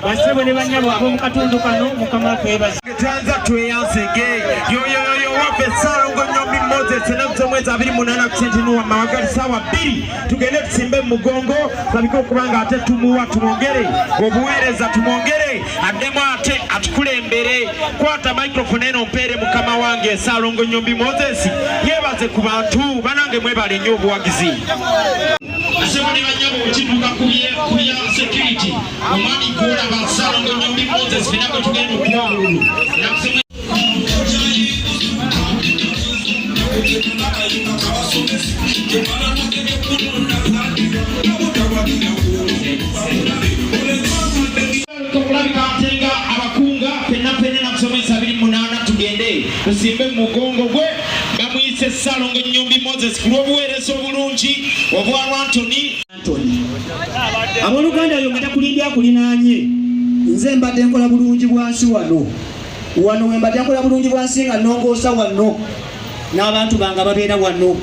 Basebo ne banyabo ab'omu katundu kano mukama twebaza twanza tweyanzege yoyoyoyo wafe Salongo Nyombi Moses n'omuze mwezi 28 kusentinua mawagali sawa 2 tugende tusimbe mugongo babiko okubanga ate tumuwa tumwongere obuweereza tumwongere addemu ate atukulembere kwata microphone eno mpeere mukama wange Salongo Nyombi Moses yebaze ku bantu banange mwebale nnyo obuwagizi. Asema ni banyabo kiduka kuya security omwami kola ba Salongo Nyombi Moses finako tugenda okuwangulu nakusema tokulabika atenga abakunga penapene nakusomesa 28 tugende tusimbe mugongo gwe bamuyise Salongo Nyombi Moses kulwobuweereza obulungi obwa Anthony Abooluganda yongera kulindya kulinanye nze mbadde nkola bulungi bwansi wano wembadde nkola bulungi bwansi nga nongoosa wano n'abantu bange babeera wano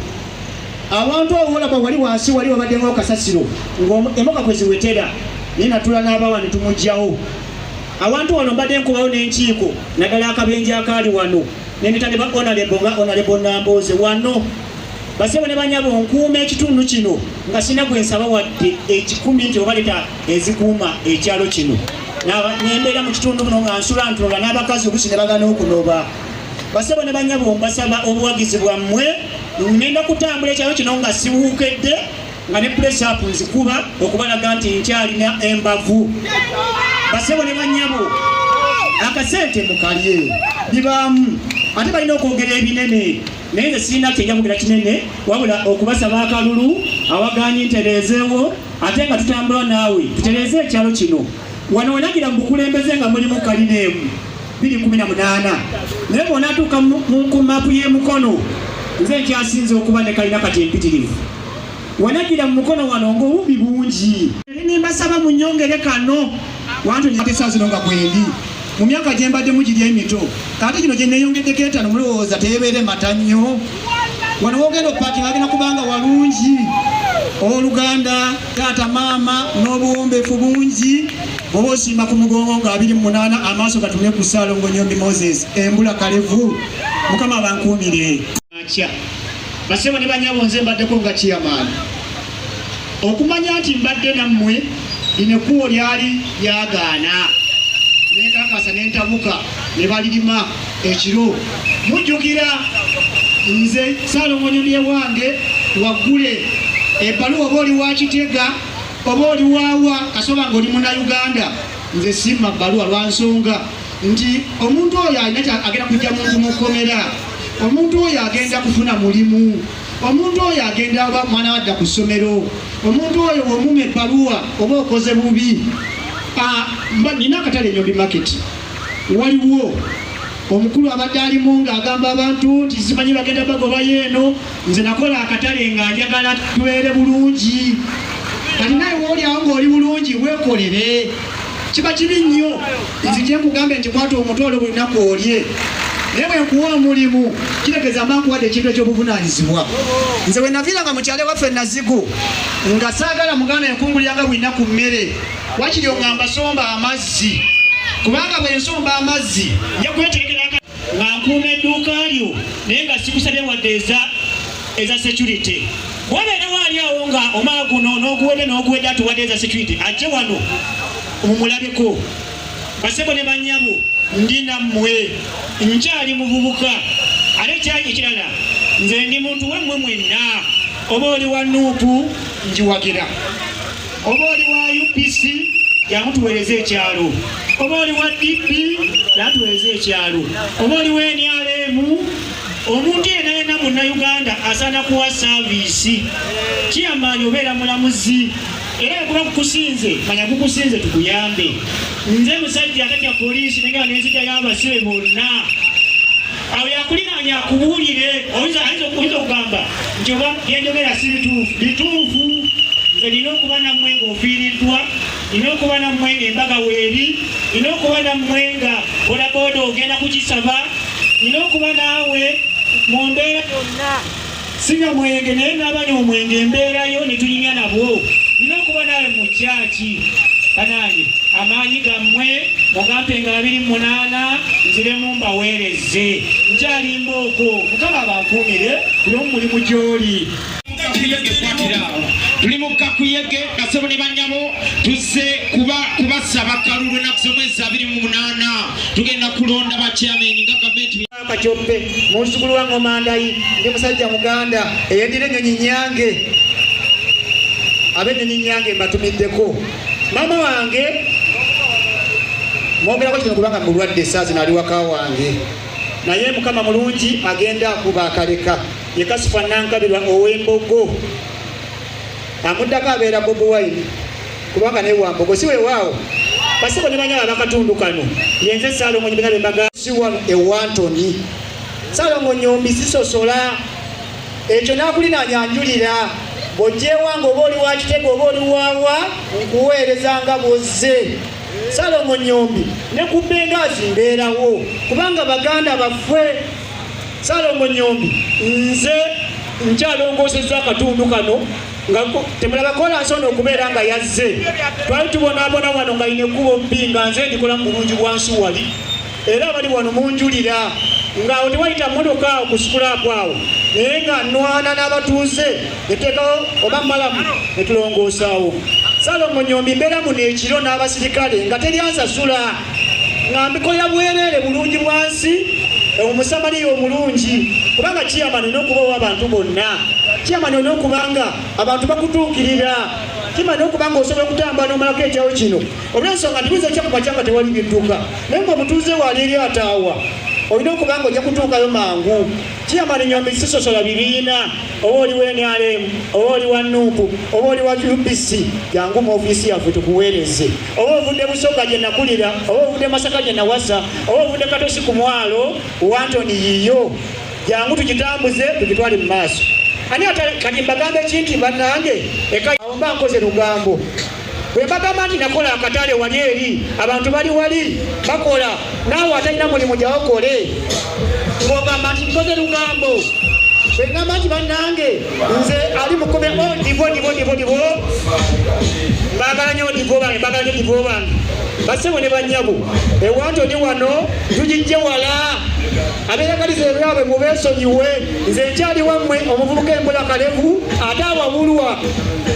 abantu olaba wali wansi wali wabadde ng'o kasasiro ng'emoka kwe ziwetera naye natula n'abawa ne tumugyawo abantu wano mbadde nkubawo n'enkiiko naddala akabenje akaali wano n'endeta ne ba honorable Nambooze wano basebo ne banyabo nkuuma ekitundu kino nga sina gwe nsaba wadde ekikumi nti obaleta ezikuuma ekyalo kino nembeera mu kitundu kuno nga nsula ntulola n'abakazi oluusi ne bagana okunoba basebo ne banyabo mbasaba obuwagizi bwammwe ngenda kutambula ekyalo kino nga siwuukedde nga ne press up nzikuba okubalaga nti nkyalina embavu basebo ne banyabo akasente mukalye bibaamu ate balina okwogera ebinene naye nze sirina kyenjamugera kinene wabula okubasaba akalulu awaganye ntereezeewo ate nga tutambula naawe tutereeze ekyalo kino wano wenagira mu bukulembeze nga mulimu kalineemu 218 naye bw'onaatuuka ku maapu y'emukono nze nkyasinze okuba ne kalina kati empitirivu wenagira mu mukono wano ng'obubi bungi nimbasaba mu nnyongere kano wantu nyatesa zino nga bwendi mu myaka gye mbadde mugirya emito kati kino gye neeyongeddeko etaano mulowooza tebeere mata nnyo wano wogenda opaaki agenda kubanga walungi oluganda taata maama n'obuwombeefu bungi bwoba osiima ku mugongo nga 28 amaaso gatumye ku Salongo Nyombi Moses embula kalevu mukama abankuumire akya basebo ne banyabo nze mbaddeko nga chairman okumanya nti mbadde nammwe linekuwo lyali lyagaana nekakasa nentabuka ne balirima ekiro mujjukira nze Salongo Nyombi wange waggule ebbaluwa oba oli wa Kitega oba oli waawa kasoba ng'oli Munnayuganda nze simma bbaluwa lwa nsonga nti omuntu oyo alina agenda kujja muntu mu kkomera omuntu oyo agenda kufuna mulimu omuntu oyo agenda aba mwana wadda ku ssomero omuntu oyo bw'omuma ebbaluwa oba okoze bubi nina akatale Nyombi market waliwo omukulu abadde alimu ng'agamba abantu nti simanyi bagenda bagobayo eno nze nakola akatale nga njagala tubeere bulungi kati naye woolyawo ng'oli bulungi weekolere kiba kibi nnyo nzije nkugambe nti kwata omutwalo buli lunaku olye naye bwe nkuwa omulimu kitegeza mba nkuwadde ekintu ekyobuvunaanyizibwa nze bwe naviiranga mu kyalo waffe Nazigu nga saagala muganda yankunguliranga buli nnaku mmere wakiri oŋŋamba somba amazzi kubanga bwe nsomba amazzi nja kwetegekera nga nkuuma edduuka lyo naye nga sikusabye wadde eza security wabeera waali awo nga omala guno n'oguwedde atuwadde eza security ajje wano omumulabeko basebo ne banyabo ndi nammwe nkyali muvubuka ate kyali ekirala nze ndi muntu wemmwe mwenna oba oli wa nuupu njiwagira oba oli wa UPC yamutuweereza ekyalo oba oli wa DP yatuweereza ekyalo oba oli wa NRM omuntu yenna Munnayuganda asaana kuwa saavisi kiyamaanyi obeera mulamuzi era kuba kukusinze manya kukusinze tukuyambe nze musajja atatya poliisi nenga nenzija y'abasibe bonna awo yakulinaanya akubuulire oyinza okugamba nti oba yenjogera si bituufu nze nina okuba nammwe ng'ofiiriddwa ina okuba nammwe ng'embaga weeri, ina okuba nammwe nga bodaboda ogenda kukisaba, ina okuba naawe mu mbeera yonna sinya mwenge naye n'abanywa omwenge embeerayo ne tuyinya nabo, ina okuba naawe mu kyaki. Kanange amaanyi gammwe mugampe nga 28 nziremu mbaweereze, nkyalimba okwo. Mukama abankuumire buli omu mulimu gy'oli. Tuli mu kakuyege Kasebo ne bannyabo tuzze kubasaba kalulu ennaku z'omwezi 28 tugenda kulonda bakyameni nga gavumenti Kachoppe muzzukulu wa Ngomandayi ndi musajja muganda eyendira ennyonyi nyange, ab'ennyonyi nyange mbatumiddeko. Mama wange mwogerako kino kubanga mulwadde essaazi naali waka wange, naye Mukama mulungi agenda akuba akaleka. Ye Kasifa Nankabirwa ow'Embogo, amuddako abeera Bobi Wine kubanga naye wambogo si weewaawo. Basebo ne banyala bakatundu kano yenze Saalongo Nyombi Embaga si wano ewantoni. Saalongo Nyombi sisosola ekyo nakulinanyanjulira bw'ojjeewanga oba oli wa Kitego oba oli waawa nkuweereza nga bw'ozze. Saalongo Nyombi ne ku Bengaazi mbeerawo kubanga baganda baffe. Saalongo Nyombi nze nkyalongoosezza akatundu kano nga temulaba kolansi ono okubeera nga yazze. Twali tubonaabona wano nga yina ekkubo bbi nga nze ndikola mu bulungi bwa Nsuwali, era abali wano munjulira ng'awo tewayita mmotoka awo kusikulaako awo, naye nga nnwana n'abatuuze neteekawo oba malamu ne tulongoosaawo. Saalongo Nyombi mbeera muno ekiro n'abasirikale nga teryansasula, nga mbikolera bwereere bulungi bwansi omusamaliya omulungi kubanga chairman olina okubawo abantu bonna. Chairman olina okubanga abantu bakutuukirira. Chairman okubanga osobola okutambula n'omalako ekyawo kino olw'ensonga nti buyinza okyakuba kyanga tewali bidduka, naye ng'omutuuze waali eri ataawa olina okubanga ojja kutuukayo mangu. Chairman Nyombi sisosola bibiina, oba oli wa NRM oba oli wa NUP oba oli wa UPC, jangu mu ofiisi yaffe tukuweereze. Oba ovudde Busoga gye nakulira, oba ovudde Masaka gye nawasa, oba ovudde Katosi ku mwalo Wantoni yiyo, jangu tukitambuze tukitwale mu maaso. Ani kati mbagambe kinti bannange awo mba nkoze lugambo. Bwe mbagamba nti nakola akatale wali eri abantu bali wali bakola, naawe atalina mulimu gyawokole ng'ogamba nti nkoze lugambo. Bwe ngamba nti bannange nze ali mukome divo mbagala nnyo divo bange, mbagala nnyo divo bange. Basebo ne bannyabo Ewantoni wano tugijje wala, abeeyagaliza ebyabwe mubeesonyiwe. Nze nkyali wammwe omuvubuka Embula Kalevu ate awabulwa.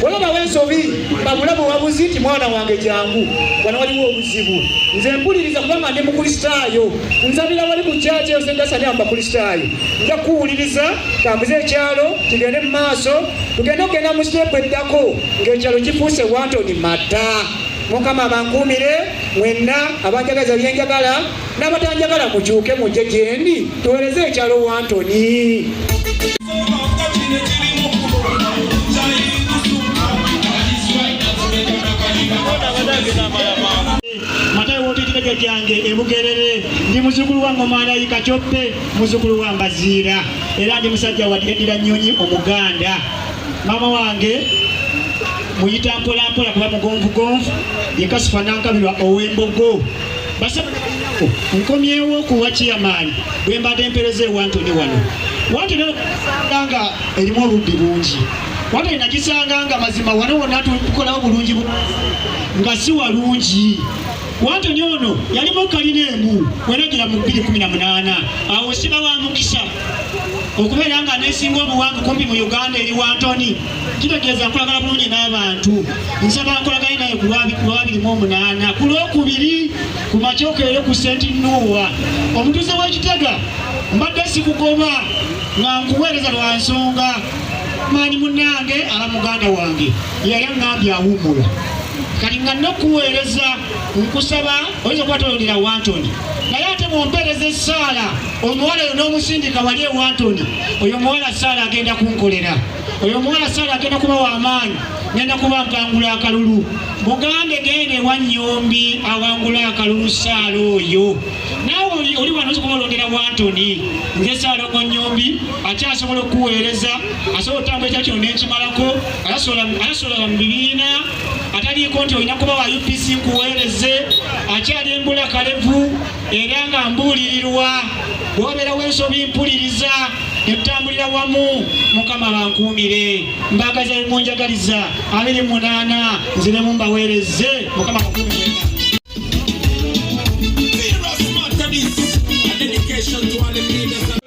Olaba w'ensobi babulabu wabuzi nti mwana wange jangu, wano waliwo obuzibu. Nze mpuliriza kubanga ndi mukristaayo, nsabira wali ku kyaki eyo sengasani amba kristaayo. Nja kuwuliriza tambuze ekyalo kigende mu maaso, tugende okugenda mu siteepu eddako ng'ekyalo kifuuse Wantoni mata. Mukama abankuumire mwenna abanjagaza byenjagala n'abatanjagala mukyuke mujje gye ndi tuweereze ekyalo Wantoni. Matayo wotitikajja kyange Ebugerere, ndi muzzukulu wa Ngomandayi Kachoppe, muzzukulu wa Mbaziira, era ndi musajja wa Ddira Nnyonyi Omuganda. Mama wange muyita mpolampola kuba mugonvugonvu, ye Kasifa Nankabirwa ow'Embogo. Basebo nkomyewo ku wa chairman bwe mbadde mpereze Wantoni wano. Wantoni nga erimu obudde bungi, Wantoni nagisanga nga mazima wano wonna tukolawo bulungi nga si walungi. Wantoni ono yalimu kalina emu wenagira mu 2018, awo siba wa mukisa okubeera nga nesinga obuwanvu kumpi mu Uganda eri Wantoni. Kitegeeza nkolagana bulungi n'abantu, nsaba nkolagane naye ku lwa 28 ku Lwokubiri ku Makyokero ku St. Noah. Omutuuze w'Ekitega mbadde sikugoba nga nkuweereza lwa nsonga maanyi munnange ala muganda wange yali aŋŋambye awummula. Kati nga nnakuweereza nkusaba oyinza okuba tolondera Wantoni, naye ate bw'ompeereza essaala omuwala oyo n'omusindika wali e Wantoni, oyo omuwala Saala agenda kunkolera, oyo omuwala Saala agenda kuba w'amaanyi ngenda kuba mpangula akalulu mugambe gende wa Nnyombi awangula akalulu Saalo oyo naawe oli wano osobola olondera Wantoni nze Saalongo Nnyombi akyasobola okuweereza asobola otambula ekya kino n'ekimalako ayasola mu bibiina ataliiko nti olina kuba wa UPC nkuweereze akyali embula kalevu era nga mbuulirirwa bw'obeerawo ensobi mpuliriza netutambulira wamu Mukama bankuumire mbagaza munjagaliza 28 nziremu mbaweereze Mukama bankuumire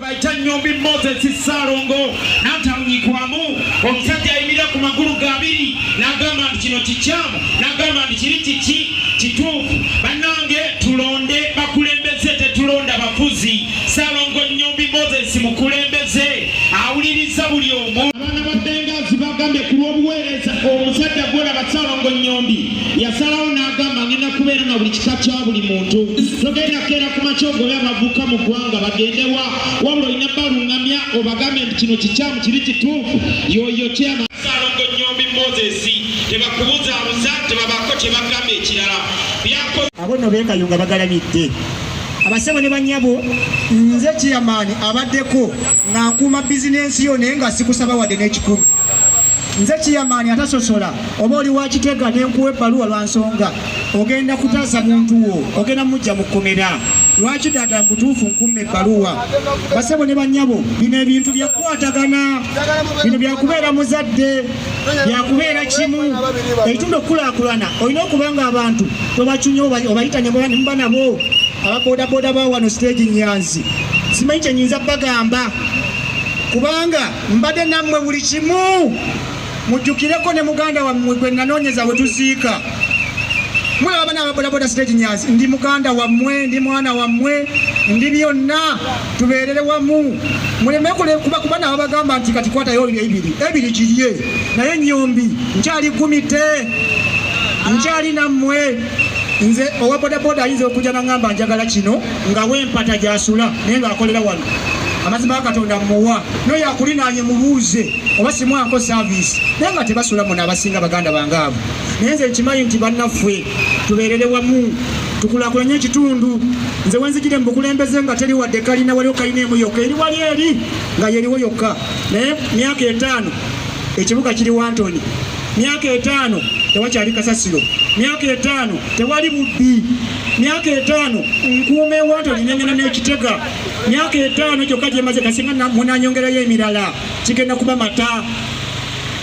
baita Nnyombi Moses Saalongo n'atawunyikwamu omusajja ayimirira ku magulu gabiri n'agamba nti kino kikyamu n'agamba nti kiri kiki kituufu bannange tulonde bakulembeze tetulonda bafuzi Saalongo Nnyombi Moses mukulembeze awuliriza buli omu abaana ba Bengazi bagambye ku lw'obuweereza omusajja gwolaba Saalongo Nnyombi yasalawo n'agamba ngenda kubeera na buli kika kya buli muntu togenda keera ku makya ogobe abavuka mu ggwanga bagendewa wabula olina balungamya obagambe nti kino kikyamu kiri kituufu yoyo kyama Saalongo Nnyombi Moses tebakubuzaabuza tebabako kyebagamba ekirala abo nno beekayunga bagalamidde abasebo ne bannyabo nze chairman abaddeko nga nkuuma bizinensi yo naye nga sikusaba wadde n'ekikumi nze chairman atasosola oba oli wa Kitega nenkuwa ebbaluwa lwa nsonga ogenda kutaasa muntu wo ogenda mujja mu kkomera lwaki ddala mutuufu nkuuma ebbaluwa basebo ne bannyabo bino ebintu byakukwatagana bino byakubeera muzadde byakubeera kimu ekitundu okukulaakulana olina okuba nga abantu tobacunya obayita ne muba nabo ababodaboda ba wano stage Nyanzi simanyi kye nyinza bagamba kubanga mbadde nammwe buli kimu mujjukireko ne muganda wammwe gwe nanoonyeza we tuziika mulaba abana ababodaboda stage Nyanzi ndi muganda wammwe ndi mwana wammwe ndi byonna tubeerere wamu muleme kuba nabo bagamba nti kati kwatayo ebiri kirye naye Nnyombi nkyali gumite nkyali nammwe nze owa bodaboda ayinza okujja nangamba njagala kino nga wempata gyasula naye ngaakolera wano amazima ga Katonda muwa noyo akulinaanye mubuuze oba simwako service naye nga tebasula muno abasinga baganda bangaabo naye nze nkimanyi nti bannaffe tubeerere wamu tukulaakulanye ekitundu nze wenzigire mu bukulembeze nga teri wadde kalina waliwo kalina emu yokka eri wali eri nga yeriwo yokka naye myaka 5 ekibuga kiri Wantoni myaka 5 tewakyali kasasiro myaka 5 tewali bubbi myaka 5 nkuume Wantoni nengena n'ekitega myaka 5 kyokka gyemaze kasinga munanyongerayo emirala kigenda kuba mata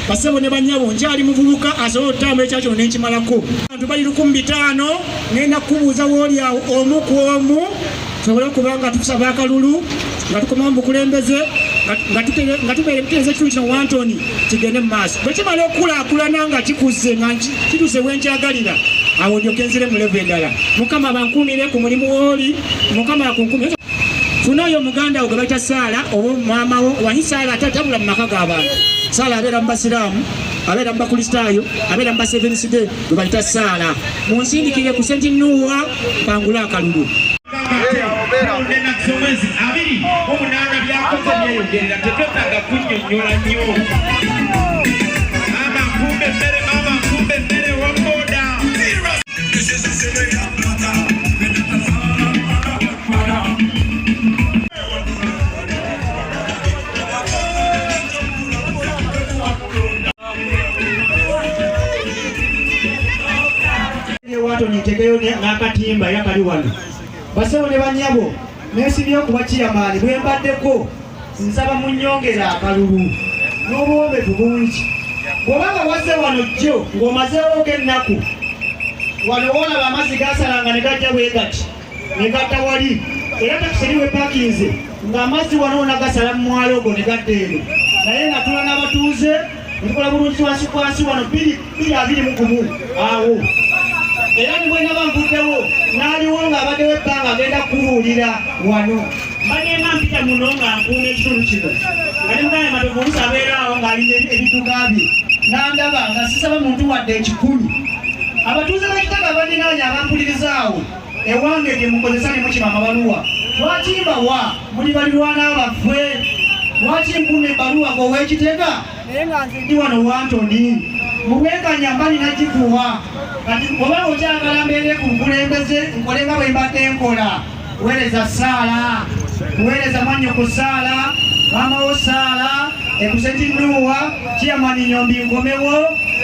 basebo ne bannyabo nkyali muvubuka asobola otambula ekya kino n'ekimalako abantu bali 1500 ngenda kubuuza wooli awo omu ku omu tusobole okuba nga tukusaba akalulu nga tukoma mu bukulembeze nga tuteeza ekitundu kino Wantoni kigende mu maaso bwe kimala okukulaakulana nga kikuze nga kituuse wenkyagalira awo ndyoke nzire mu levo endala Mukama bankuumire ku mulimu wooli Mukama akunkuumire funa oyo muganda wo gwe bayita Saala oba maama wo wanyi Saala tabula mu maka g'abantu Saala abeera mu basiraamu abeera mu bakristaayo abeera mu Seventh Day gwe bayita Saala munsindikire ku St. Noah bangula akalulu omwezi 28 byakoze byeyogerera tetwetaaga kunnyonnyola nnyo mama nkumbe mmere wa boda Wantoni ntegeyo n'akatimba yakali wano basebo ne bannyabo nesibye okuba chairman bwe mbaddeko nsaba munnyongera akalulu n'obuwombeefu bungi bw'obanga wazze wano jjo ng'omazeewo ennaku wano woolaba amazzi gasalanga ne gajja bwe gati ne gatta wali era takiseri we paakinze ng'amazzi wano wona gasala mu mwalo ogwo ne gadda eno naye nga tula n'abatuuze ntukola bulungi wansi wano 221 awo era ni bwena banvuddewo n'aliwo ng'abaddewo ebbanga agenda kubuulira wano mbaneema mpita muno nga nkuuma ekitundu kino nga ne muganda matovu omusi abeeraawo ng'alina ebidduka bye n'andaba nga sisaba muntu wadde 10 abatuuze b'ekitaka bandinaanya abampulirizaawo ewange gye mukozesa ne mukima amabaluwa lwaki mbawa muli balirwana baffe lwaki nkuuma ebbaluwa g'ow'ekitega naye nga nze ndi wano Wantoni mubwekanya mbali nakikuwa kati oba okyagala mbeere ku bukulembeze nkole nga bwe mbadde nkola kuweereza ssaala kuweereza mwannyoko ssaala maamawo ssaala ekuseti Nuuwa Chairman Nyombi nkomewo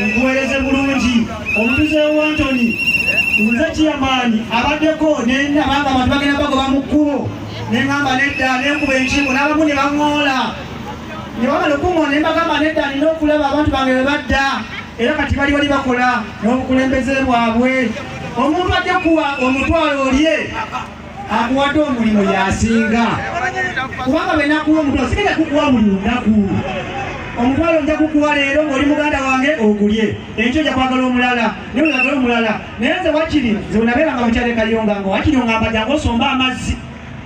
nkuweereze bulungi omutuze Wantoni nze Chairman abaddeko nendabanga abantu bagenda bagoba mu kkubo neŋŋamba nedda nenkuba enkiiko n'abamu ne baŋŋoola ne bamala okuŋŋoola ne mbagamba nedda nina okulaba abantu bange bwe badda era kati bali bakola n'obukulembeze bwabwe omuntu ajja kuwa omutwalo olye akuwadde omulimu yasinga kubanga bwe nakuwa omutwalo sigenda kukuwa buli lunaku omutwalo nja kukuwa leero ng'oli muganda wange ogulye enkyo ojja kwagala omulala naye oyagala omulala naye nze wakiri nze wenabeeranga mukyale Kayonga nga wakiri ongamba jangu osombe amazzi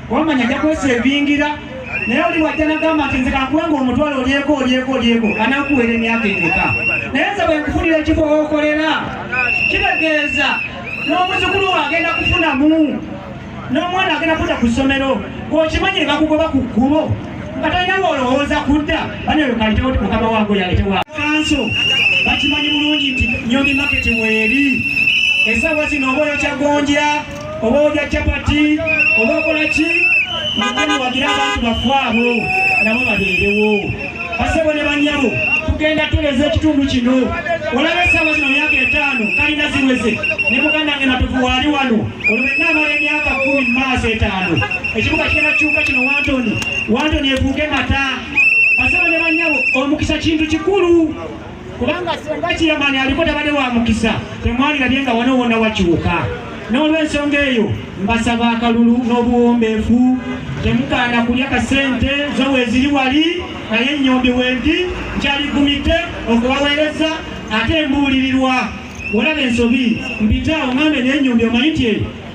wamanya ajja kweseebingira naye oli wajja nagamba nti nze kankuwenga omutwalo olyeko anakuweera emyaka emeka naye nze bwe nkufunira ekifo w'okolera kitegeeza n'omuzukulu we agenda kufunamu n'omwana agenda kudda ku ssomero okimanye bakugoba ku kkubo nga talina bw'olowooza kudda baneyo kalitewo mukama wange yaletewa kanso bakimanyi bulungi nti Nyombi market weeri essaawa zino oba oyokya gonja oba olya capati oba okola ki mugenda wagira abantu bafu abo nabo babeerewo basebo ne bannyabo tugenda tuleza ekitundu kino olaba essaawa zino myaka 5 kalina ziweze ne muganda wange natufu waali wano olwenna amala emyaka 10 mu maaso 5 ekibuga kigenda kikyuka kino Wantoni efuuke mata basebo ne bannyabo omukisa kintu kikulu kubanga senga Chairman aliko tabadde wa mukisa temwalirabye nga wano wonna wakyuka n'olw'ensonga eyo mbasaba akalulu n'obuwombeefu temukaana kulya kasente zo weeziri wali naye Nyombi wendi nkyaligumidde okubaweereza ate embuulirirwa olaba ensobi mpita oŋambe naye Nyombi omanyi nti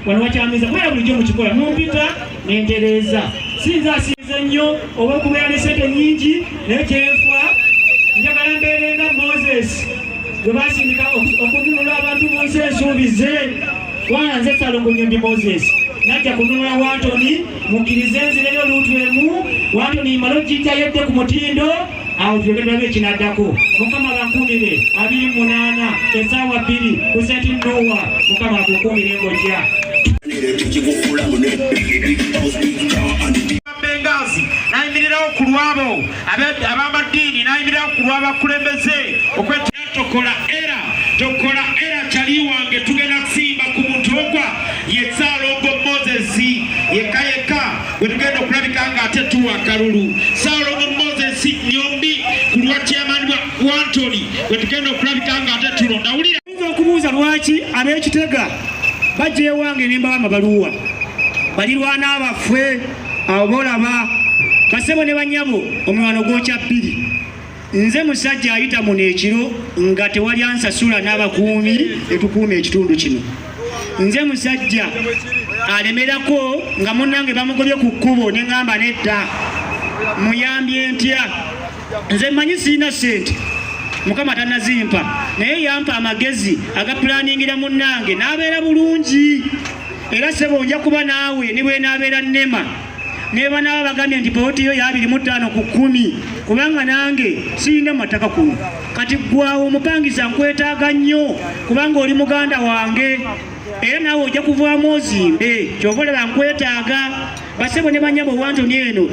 wano wakyamiza kubera bulijjo mukikola mumpita nentereeza sinza asinze nnyo oba okubeera ne sente nnyingi naye kyenfa njagala mbeerenga Moses gwe basindika okununula abantu mu nsi ensuubize wanze Salongo Nyombi Moses najja kununula Wantoni mukkirize nzireyo olutwemu Wantoni malo jjijja yedde ku mutindo awo tuyogedwabe ekinaddako mukama bakumire 28 essaawa 2 ku St. Nuuwa mukama akukumire ngojja Bengazi nayimirirawo ku lwabo ab'amaddiini nayimirirawo ku lw'abakulembeze tokola era kyali wange tugenda kusimba ku mutogwa ye Salongo Moses yekka bwe tugenda okulabika nga ate tuwa akalulu Salongo Moses Nyombi ku lwa Chairman wa Wantoni bwe tugenda okulabika nga ate tulonda wulira okubuuza lwaki ab'ekitega bajja ewange ne mbawa amabaluwa balirwana abaffe awo bolaba basebo ne bannyabo omulwano gwokya 2 nze musajja ayita muno ekiro nga tewali ansasula n'abakuumi etukuuma ekitundu kino nze musajja alemerako nga munnange bamugobye ku kkubo ne ŋŋamba nedda muyambye ntya nze mmanyi sirina ssente mukama tannazimpa naye yampa amagezi agapulaningira munnange n'abeera bulungi era sebo nja kuba naawe ne bwe naabeera nnema neba naba bagambye nti pooti yo ya 25 ku 10 kubanga nange sirina mataka kuno kati gwawo omupangisa nkwetaaga nnyo kubanga oli muganda wange era nawe ojja kuvaamu ozimbe kyovolera nkwetaaga basebo ne bannyabo Wantoni eno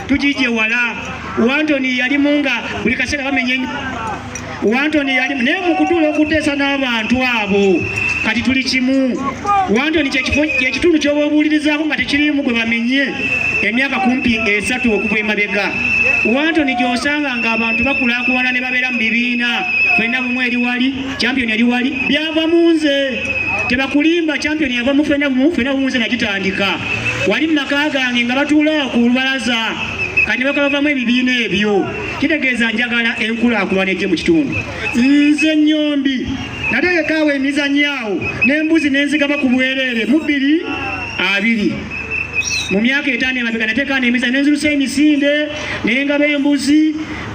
tugijje wala Wantoni yalimu nga buli kaseera bamenye Wantoni yalimu naye mu kutuula okuteesa n'abantu abo kati tuli kimu Wantoni kyekitundu ky'oba obuulirizaako nga tekirimu gwe bamenye emyaka kumpi 3 okuva emabega Wantoni gy'osanga ng'abantu bakulaakulana ne babeera mu bibiina ffenna bumu eri wali champion eri wali byava mu nze tebakulimba champion yava mu ffenna bumu nze nagitandika wali mu maka gange nga batuulawo ku lubalaza kati bakabavamu ebibiina ebyo kitegeeza njagala enkulaakulana ejje mu kitundu nze Nyombi nategekaawo emizannyo awo n'embuzi n'enzigaba ku bwereere mu 2 mu myaka 5 emabega nateekawo n'emizannyo n'enzirusa emisinde n'engaba embuzi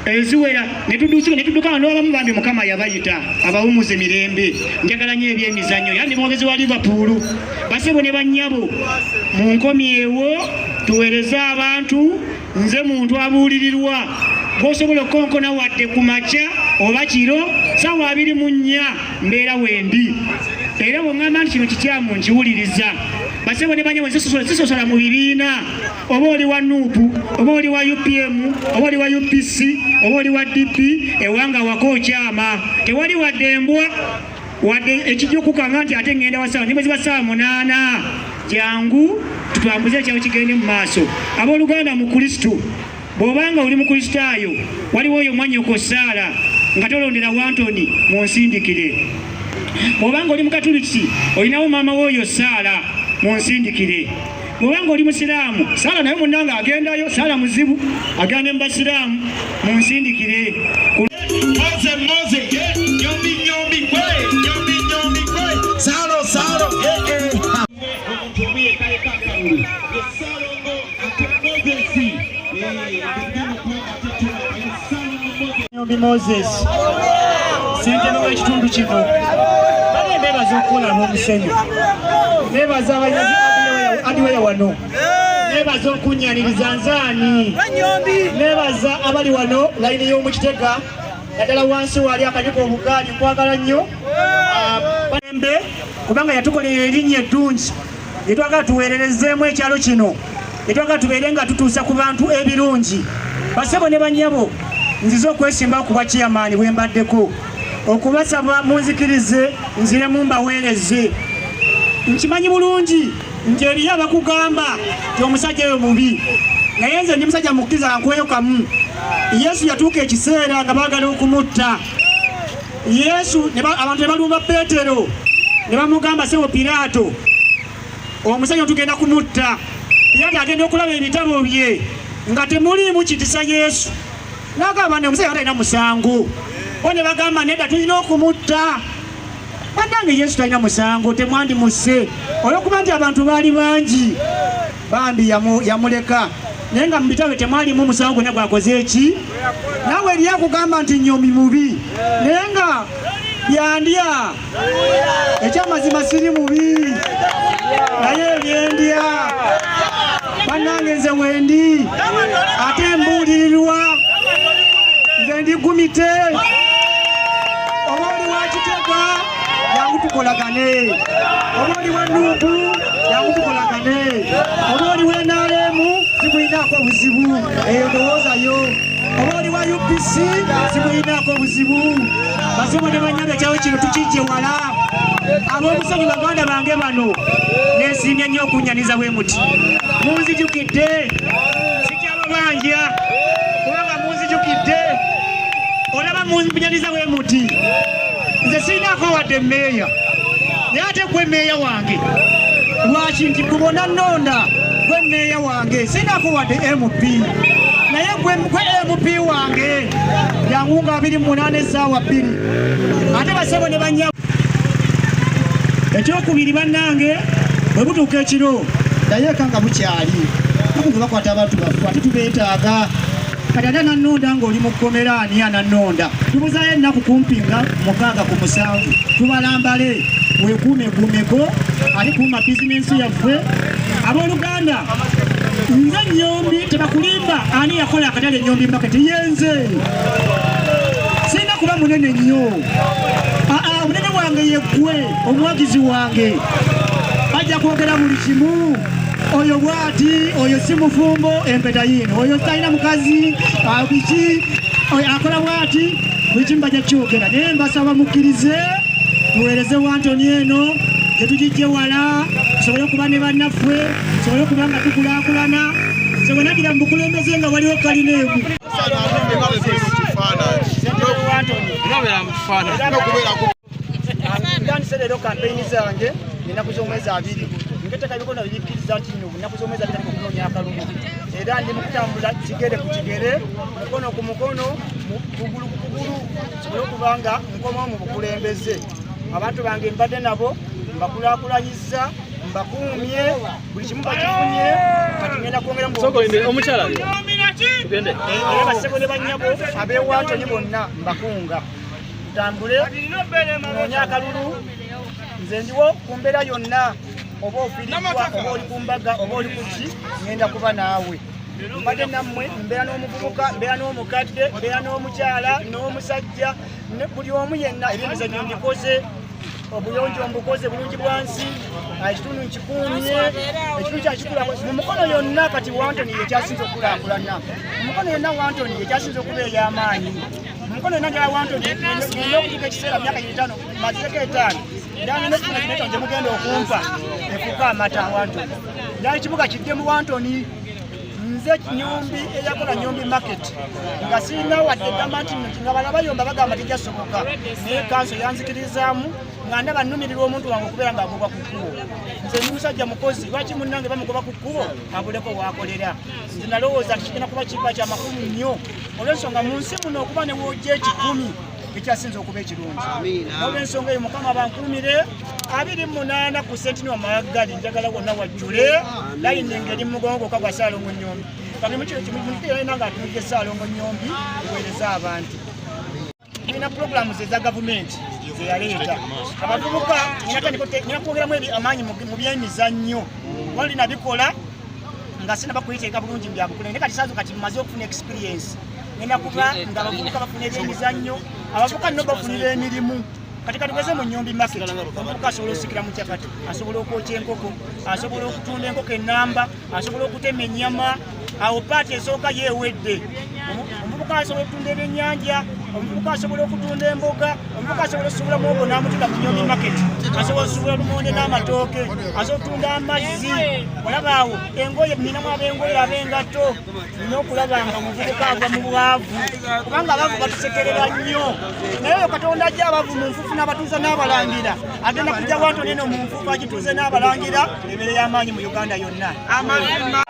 eziwera netudduka n'abamu bambi mukama yabayita abawumuza emirembe njagala nnyo ebyemizannyo era ndi mwogezi wa Liverpool basebo ne bannyabo mu nkomi ewo tuweereze abantu nze muntu abuulirirwa gw'osobola okukonkona wadde ku makya oba kiro ssaawa 24 mbeera wendi era bw'oŋŋamba nti kino kikyamu nkiwuliriza basebo ne banyabo zisosola mu bibiina oba oli wa nuupu oba oli wa UPM oba oli wa UPC oba oli wa DP ewanga wako okyama tewali wadde embwa wadde ekijja okukanga nti ate ŋŋenda wasaawa nimwe ziba ssaawa 8 jangu tutambuze ekyawo kigende mu maaso abooluganda mu Kristo bw'obanga oli mu Kristaayo waliwo oyo mwannyoko Saala nga tolondera Wantoni munsindikire bw'obanga oli mu Katuliki olinawo maama w'oyo Saala munsindikire bw'obanga oli musiraamu Saala naye munnange agendayo Saala muzibu agenda mu basiraamu munsindikire Moses ssentebe w'ekitundu kino bale beebaza okukola n'omusenyu beebaza abanyazi adiweya wano beebaza okunnyaniriza nzaani beebaza abali wano layini y'omukitega naddala wansi wali akanyuka obugaali nkwagala nnyo balembe kubanga yatukolera erinnya eddungi lyetwagala tuweererezeemu ekyalo kino lyetwagala tubeere nga tutuusa ku bantu ebirungi basebo ne bannyabo nzize okwesimba okuba chairman bwe mbaddeko okubasaba munzikirize nziremu mbaweereze nkimanyi bulungi nti eriyo abakugamba nti omusajja oyo mubi naye nze ndi musajja mukkiriza nkweyo kamu Yesu yatuuka ekiseera nga baagala okumutta Yesu abantu ne balumba Peetero ne bamugamba Ssebo Piraato omusajja tugenda kumutta Piraato agenda okulaba ebitabo bye nga temuliimu kitisa Yesu n'agamba ne omusajja talina musango one bagamba nedda tulina okumutta bannange Yesu talina musango temwandimusse olw'okuba nti abantu baali bangi bambi yamuleka naye nga mu bitabo temwalimu musango gwonna gwakoze eki naawe eri akugamba nti nnyomi mubi naye nga byandya ekyamazima siri mubi naye ebyendya bannange nze wendi ate mbuulirirwa nze ndi gumite oba oli wa Kitega yangu tukolagane oba oli wa Nuupu yangu tukolagane oba oli wa NRM sikuyinaako buzibu eyo ndowoozayo oba oli wa UPC sikuyinaako buzibu basebo ne bannyange ekyawo kino tukijje wala ab'omusenyu baganda bange bano neesiimye nnyo okunnyaniza bwe muti munzijukidde sikyababanja kubanga munzijukidde olaba munnyaniza bwe muti nze sirinaako wadde mmeeya naye ate gwe mmeeya wange lwaki nti kubona nnonda gwe mmeeya wange sirinaako wadde MP naye gwe MP wange jangu nga 28 essaawa 2 ate basebo ne banyabo ekyokubiri bannange bwe butuuka ekiro nayeeka nga bukyali nakunge bakwata abantu baffe ate tubeetaaga kati ate nannonda ng'oli mu kkomera ani anannonda tubuzaayo ennaku kumpi nga 6 ku 7 tubalambale weekuumeguumeko ate kuuma bizinensi yaffe abooluganda nze nnyombi tebakulimba ani yakola akatale ennyombi maketi yenze sirina kuba munene nnyo omunene wange yeggwe omuwagizi wange bajja kwogera buli kimu oyo bwati oyo si mufumbo empeta yino oyo talina mukazi biki oyo akola bwati buli kimu bajja kyogera naye mbasaba mukkirize tuweereze Wantoni eno tetugijje wala tusobole okuba ne bannaffe tusobole okuba nga tukulaakulana nze bwe nagira mu bukulembeze nga waliwo kalineemu ndanisereero kampeyini zange ennaku z'omwezi 2 ngeteka ebikono bibikkiriza nti nno ennaku z'omwezi 2 okunoonya akalulu era ndi mu kutambula kigere ku kigere mukono ku mukono kugulu ku kugulu sobole okuba nga nkomawo mu bukulembeze abantu bange mbadde nabo mbakulaakulanyiza mbakuumye buli kimu bakifunye kati ngenda kwongera omukyala era basebo ne bannyabo ab'eWantoni bonna mbakunga tutambule noonya akalulu nze ndiwo ku mbeera yonna oba ofiriddwa oba oli ku mbaga oba oli kuki ngenda kuba naawe mbadde nammwe mbeera n'omuvubuka mbeera n'omukadde mbeera n'omukyala n'omusajja buli omu yenna ebyemizannyo mbikoze obuyonjo mbukoze bulungi bwansi ekitundu nkikuumye ekitundu kyakikula mu mukono yonna kati Wantoni yekyasinze okukulaakulana mu mukono yonna Wantoni yekyasinze okuba ey'amaanyi mu mukono yonna njala Wantoni ngenda okutuuka ekiseera myaka 5 mazireko 5 ndani n'ekifuna kineta nje mugenda okumpa efuuka amata Wantoni ndali kibuga kiddemu Wantoni nze nyombi eyakola nyombi market nga sirina wadde gamba nti nga balabayomba bagamba tejjasoboka naye kanso yanzikirizaamu nga ndaba nnumirirwa omuntu wange okubeera ng'agoba ku kkubo nze ndi musajja mukozi lwaki munnange bamugoba ku kkubo abuleko waakolera nze nalowooza nti kigenda kuba kiba kya makulu nnyo olw'ensonga mu nsi muno okuba ne woojja 10 ekyasinze okuba ekirungi n'olw'ensonga eyo Mukama bankuumire 28 ku Sentinel Magagali njagala wonna wajjule layiningi eri mugongo gwokka gwa Ssaalongo Nnyombi kati mu kino kimunikirana nga atunudde Ssaalongo Nnyombi eweereza abantu tulina puroguramu eza gavumenti ze yaleeta abavubuka nina kwogeramu amaanyi mu byemizannyo wali nabikola nga sinaba kuyiteeka bulungi mbyabukule naye kati saazo kati mmaze okufuna experience ngenda kuba nga abavubuka bafuna ebyemizannyo abavubuka nno bafunira emirimu kati katugeze mu Nnyombi market omuvubuka asobola okusikira mu kyakati asobola okwokya enkoko asobola okutunda enkoko ennamba asobola okutema ennyama awo paati esooka yeewedde omuvubuka asobola okutunda ebyennyanja omuvubuka asobola okutunda emboga omuvubuka asobola okusubula muwogo n'amutuga mu Nnyombi market asobola okusubula lumonde n'amatooke asobola okutunda amazzi olaba awo engoye ninamu ab'engoye ab'engatto nina okulaba nga omuvubuka ava mu bwavu kubanga abavu batusekerera nnyo naye oyo Katonda ajja abavu mu nfuufu n'abatuuza n'abalangira agenda kujja Wantoni eno mu nfuufu agituuze n'abalangira ebeere y'amaanyi mu Uganda yonna amazima